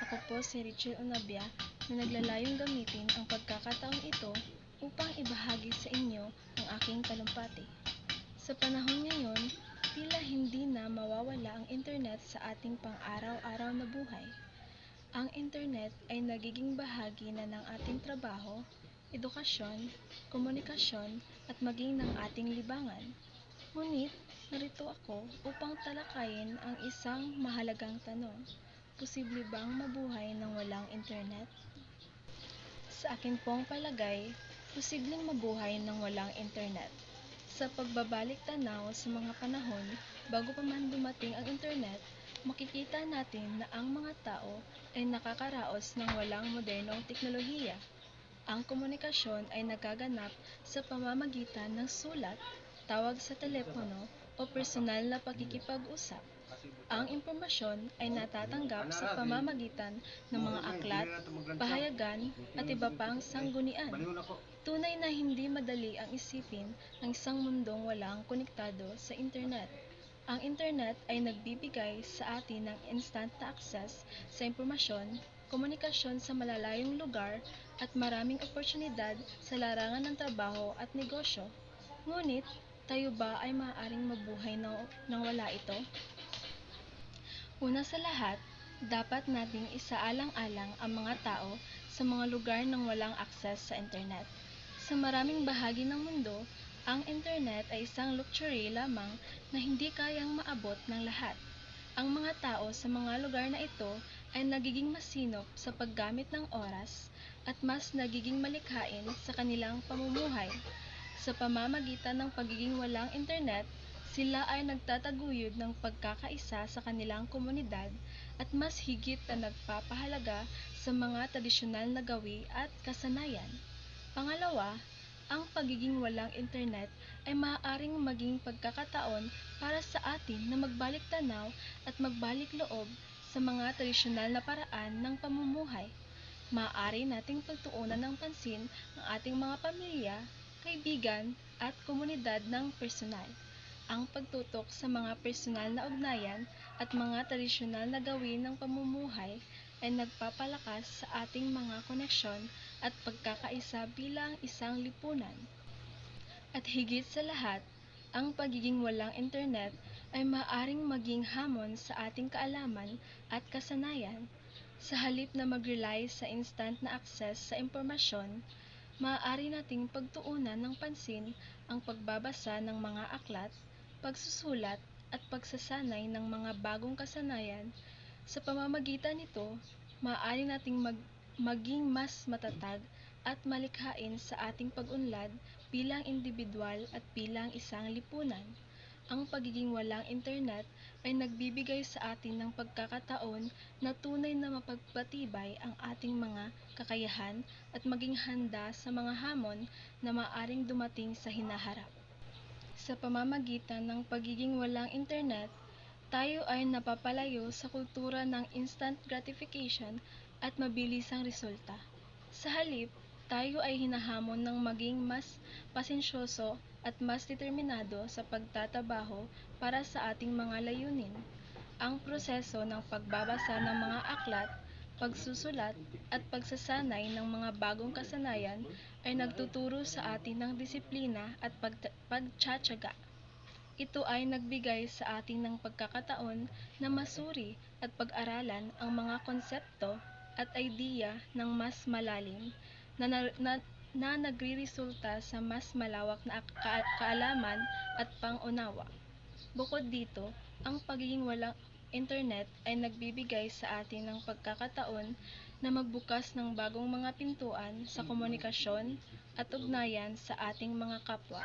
Ako po si Richel Onabia na naglalayong gamitin ang pagkakataong ito upang ibahagi sa inyo ang aking talumpati. Sa panahon ngayon, tila hindi na mawawala ang internet sa ating pang-araw-araw na buhay. Ang internet ay nagiging bahagi na ng ating trabaho, edukasyon, komunikasyon at maging ng ating libangan. Ngunit, narito ako upang talakayin ang isang mahalagang tanong. Posible bang mabuhay nang walang internet? Sa akin pong palagay, posibleng mabuhay nang walang internet. Sa pagbabalik tanaw sa mga panahon bago pa man dumating ang internet, makikita natin na ang mga tao ay nakakaraos ng walang modernong teknolohiya. Ang komunikasyon ay nagaganap sa pamamagitan ng sulat, tawag sa telepono o personal na pakikipag-usap. Ang impormasyon ay natatanggap sa pamamagitan ng mga aklat, pahayagan at iba pang sanggunian. Tunay na hindi madali ang isipin ang isang mundong walang konektado sa internet. Ang internet ay nagbibigay sa atin ng instant na access sa impormasyon, komunikasyon sa malalayong lugar at maraming oportunidad sa larangan ng trabaho at negosyo. Ngunit, tayo ba ay maaaring mabuhay nang wala ito? Una sa lahat, dapat nating isaalang-alang ang mga tao sa mga lugar nang walang akses sa internet. Sa maraming bahagi ng mundo, ang internet ay isang luxury lamang na hindi kayang maabot ng lahat. Ang mga tao sa mga lugar na ito ay nagiging masinop sa paggamit ng oras at mas nagiging malikhain sa kanilang pamumuhay. Sa pamamagitan ng pagiging walang internet, sila ay nagtataguyod ng pagkakaisa sa kanilang komunidad at mas higit na nagpapahalaga sa mga tradisyonal na gawi at kasanayan. Pangalawa, ang pagiging walang internet ay maaaring maging pagkakataon para sa atin na magbalik tanaw at magbalik loob sa mga tradisyonal na paraan ng pamumuhay. Maaari nating pagtuunan ng pansin ang ating mga pamilya, kaibigan at komunidad ng personal. Ang pagtutok sa mga personal na ugnayan at mga tradisyonal na gawin ng pamumuhay ay nagpapalakas sa ating mga koneksyon at pagkakaisa bilang isang lipunan. At higit sa lahat, ang pagiging walang internet ay maaaring maging hamon sa ating kaalaman at kasanayan. Sa halip na mag-rely sa instant na access sa impormasyon, maaari nating pagtuunan ng pansin ang pagbabasa ng mga aklat, pagsusulat at pagsasanay ng mga bagong kasanayan. Sa pamamagitan nito, maaari nating maging mas matatag at malikhain sa ating pag-unlad bilang individual at bilang isang lipunan. Ang pagiging walang internet ay nagbibigay sa atin ng pagkakataon na tunay na mapagpatibay ang ating mga kakayahan at maging handa sa mga hamon na maaaring dumating sa hinaharap. Sa pamamagitan ng pagiging walang internet, tayo ay napapalayo sa kultura ng instant gratification at mabilisang resulta. Sa halip, tayo ay hinahamon ng maging mas pasensyoso at mas determinado sa pagtatabaho para sa ating mga layunin. Ang proseso ng pagbabasa ng mga aklat, pagsusulat at pagsasanay ng mga bagong kasanayan ay nagtuturo sa atin ng disiplina at pagtiyatsaga. Ito ay nagbigay sa atin ng pagkakataon na masuri at pag-aralan ang mga konsepto at idea ng mas malalim na nagriresulta sa mas malawak na kaalaman at pang-unawa. Bukod dito, ang pagiging walang internet ay nagbibigay sa atin ng pagkakataon na magbukas ng bagong mga pintuan sa komunikasyon at ugnayan sa ating mga kapwa.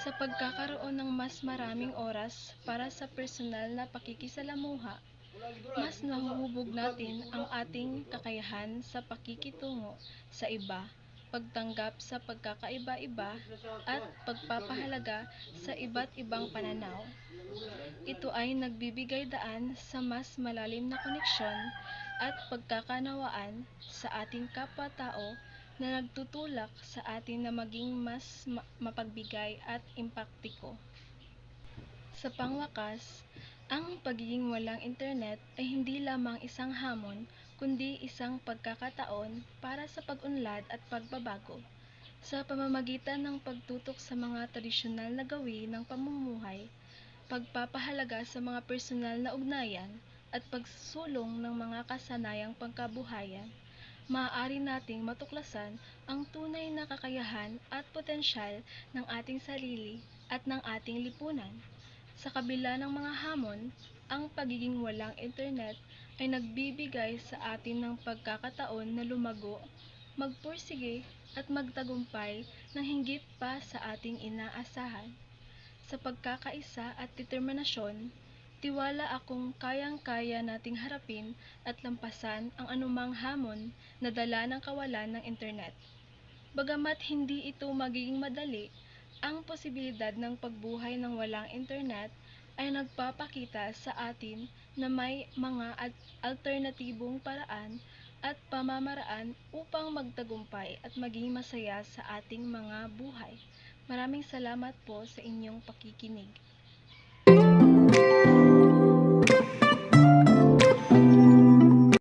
Sa pagkakaroon ng mas maraming oras para sa personal na pakikisalamuha, mas nahuhubog natin ang ating kakayahan sa pakikitungo sa iba, pagtanggap sa pagkakaiba-iba, at pagpapahalaga sa iba't ibang pananaw. Ito ay nagbibigay daan sa mas malalim na koneksyon at pagkakanawaan sa ating kapwa-tao na nagtutulak sa atin na maging mas mapagbigay at empaktiko. Sa pangwakas, ang pagiging walang internet ay hindi lamang isang hamon, kundi isang pagkakataon para sa pag-unlad at pagbabago. Sa pamamagitan ng pagtutok sa mga tradisyonal na gawi ng pamumuhay, pagpapahalaga sa mga personal na ugnayan, at pagsusulong ng mga kasanayang pangkabuhayan, maaari nating matuklasan ang tunay na kakayahan at potensyal ng ating sarili at ng ating lipunan. Sa kabila ng mga hamon, ang pagiging walang internet ay nagbibigay sa atin ng pagkakataon na lumago, magpursige at magtagumpay ng hinggit pa sa ating inaasahan. Sa pagkakaisa at determinasyon, tiwala akong kayang-kaya nating harapin at lampasan ang anumang hamon na dala ng kawalan ng internet. Bagamat hindi ito magiging madali, ang posibilidad ng pagbuhay ng walang internet ay nagpapakita sa atin na may mga alternatibong paraan at pamamaraan upang magtagumpay at maging masaya sa ating mga buhay. Maraming salamat po sa inyong pakikinig.